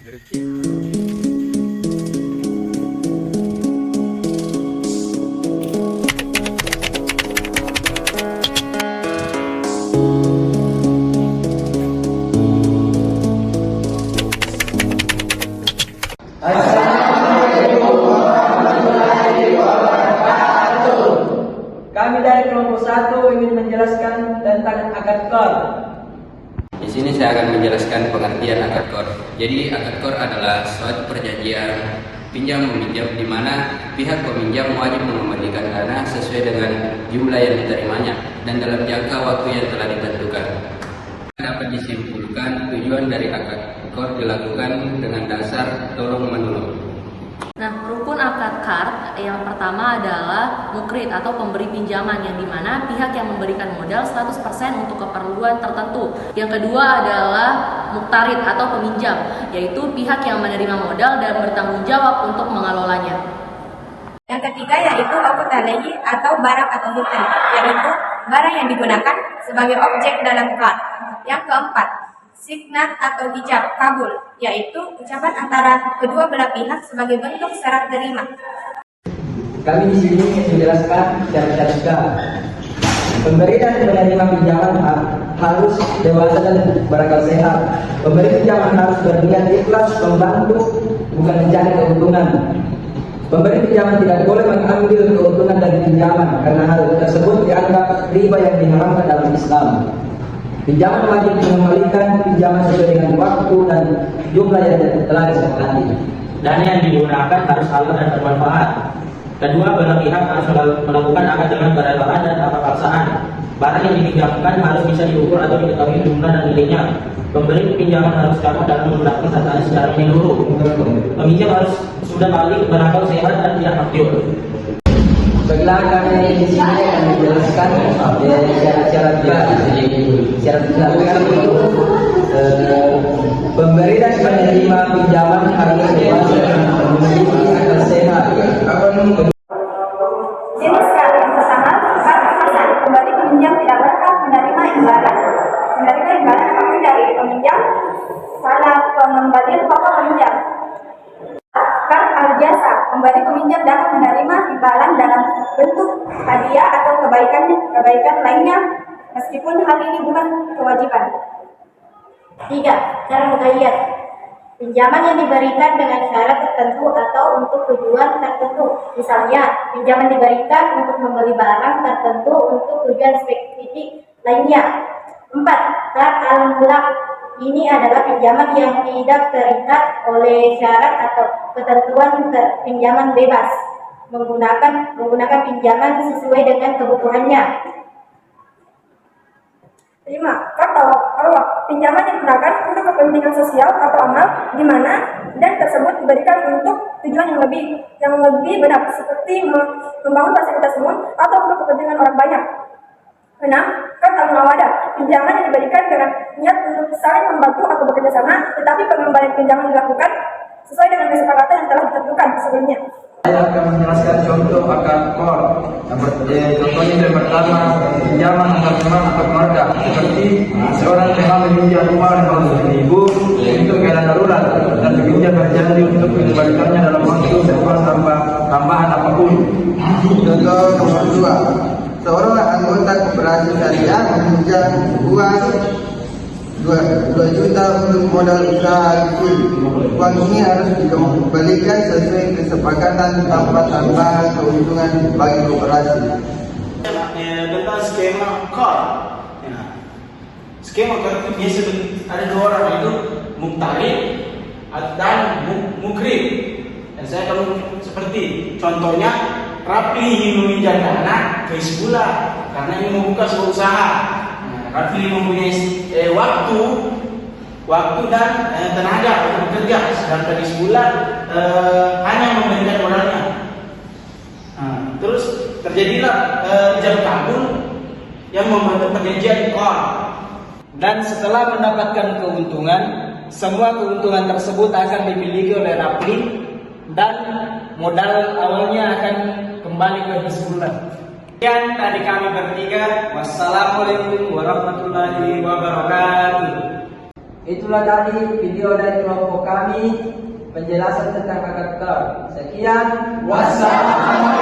Kami dari kelompok 1 ingin menjelaskan tentang akad qard. Di sini saya akan menjelaskan pengertian akad qard. Jadi akad qard adalah suatu perjanjian pinjam meminjam di mana pihak peminjam wajib mengembalikan dana sesuai dengan jumlah yang diterimanya dan dalam jangka waktu yang telah ditentukan. Dapat disimpulkan tujuan dari akad qard dilakukan dengan dasar tolong menolong. Nah, rukun akad qard yang pertama adalah mukrid atau pemberi pinjaman, yang dimana pihak yang memberikan modal 100% untuk keperluan tertentu. Yang kedua adalah muktarid atau peminjam, yaitu pihak yang menerima modal dan bertanggung jawab untuk mengelolanya. Yang ketiga yaitu akad alaihi atau barang atau hutang, yaitu barang yang digunakan sebagai objek dalam qard. Yang keempat, signat atau ijab kabul, yaitu ucapan antara kedua belah pihak sebagai bentuk syarat terima. Kami di sini menjelaskan syarat-syarat. Pemberi dan penerima pinjaman harus dewasa dan berakal sehat. Pemberi pinjaman harus berniat ikhlas membantu, bukan mencari keuntungan. Pemberi pinjaman tidak boleh mengambil keuntungan dari pinjaman karena hal tersebut dianggap riba yang diharamkan dalam Islam. Pinjaman wajib mengembalikan pinjaman sesuai dengan waktu dan jumlah yang telah disepakati. Dana yang digunakan harus halal dan bermanfaat. Kedua belah pihak harus melakukan akad dengan kerelaan dan tanpa paksaan. Barang yang dipinjamkan harus bisa diukur atau diketahui jumlah dan nilainya. Pemberi pinjaman harus kamu dalam menggunakan catatan secara menyeluruh. Peminjam harus sudah balik berakal sehat dan tidak makjur. Baiklah, kami di sini akan menjelaskan syarat-syarat pemberi dan penerima pinjaman harus dewasa dan memiliki akal sehat. Jenis qard yang pertama, qard hasan. Pemberi peminjam tidak berhak menerima imbalan. Menerima imbalan apapun dari peminjam, salah pengembalian pokok peminjam. Qard al-jasa. Pemberi peminjam dapat menerima imbalan dalam bentuk hadiah atau kebaikan lainnya, meskipun hal ini bukan kewajiban. 3. Al-muqayyad. Pinjaman yang diberikan dengan syarat tertentu atau untuk tujuan tertentu. Misalnya, pinjaman diberikan untuk membeli barang tertentu untuk tujuan spesifik lainnya. 4. Qard al-mulaq. Ini adalah pinjaman yang tidak terikat oleh syarat atau ketentuan pinjaman bebas, menggunakan pinjaman sesuai dengan kebutuhannya. 5. Qard al-waqf. Pinjaman yang digunakan untuk kepentingan sosial atau amal, di mana dan tersebut diberikan untuk tujuan yang lebih benar, seperti membangun fasilitas umum atau untuk kepentingan orang banyak. 6. Qard al-muawadah. Pinjaman yang diberikan dengan niat untuk saling membantu atau bekerja sama, tetapi pengembalian pinjaman dilakukan sesuai dengan kesepakatan yang telah ditentukan sebelumnya. Saya akan menjelaskan contoh akad qard. Contohnya yang pertama, pinjaman antar teman atau keluarga, seperti seorang telah meminjam uang 100.000 untuk keadaan darurat dan peminjam berjanji untuk mengembalikannya dalam waktu sebulan tanpa tambahan apapun. Contoh nomor 2. Seorang anggota koperasi syariah meminjam uang 2 juta untuk modal usaha kecil. Uang ini harus dikembalikan sesuai kesepakatan tanpa tambahan keuntungan bagi koperasi. Tentang skema qard. Skema qard itu biasa ada 2 orang, yaitu muktarid dan mukrid. Dan saya kalau seperti contohnya Rafli ingin meminjam dana ke Hizbullah karena ingin membuka sebuah usaha. Rafli mempunyai waktu dan tenaga untuk bekerja, sedangkan Hizbullah hanya memberikan modalnya. Terus terjadilah ijab kabul yang membentuk perjanjian qard. Dan setelah mendapatkan keuntungan, semua keuntungan tersebut akan dimiliki oleh Rafli dan modal awalnya akan kembali ke Hizbullah. Sekian dari kami bertiga. Wassalamualaikum warahmatullahi wabarakatuh. Itulah tadi video dari kelompok kami penjelasan tentang akad qard. Sekian, wassalamualaikum.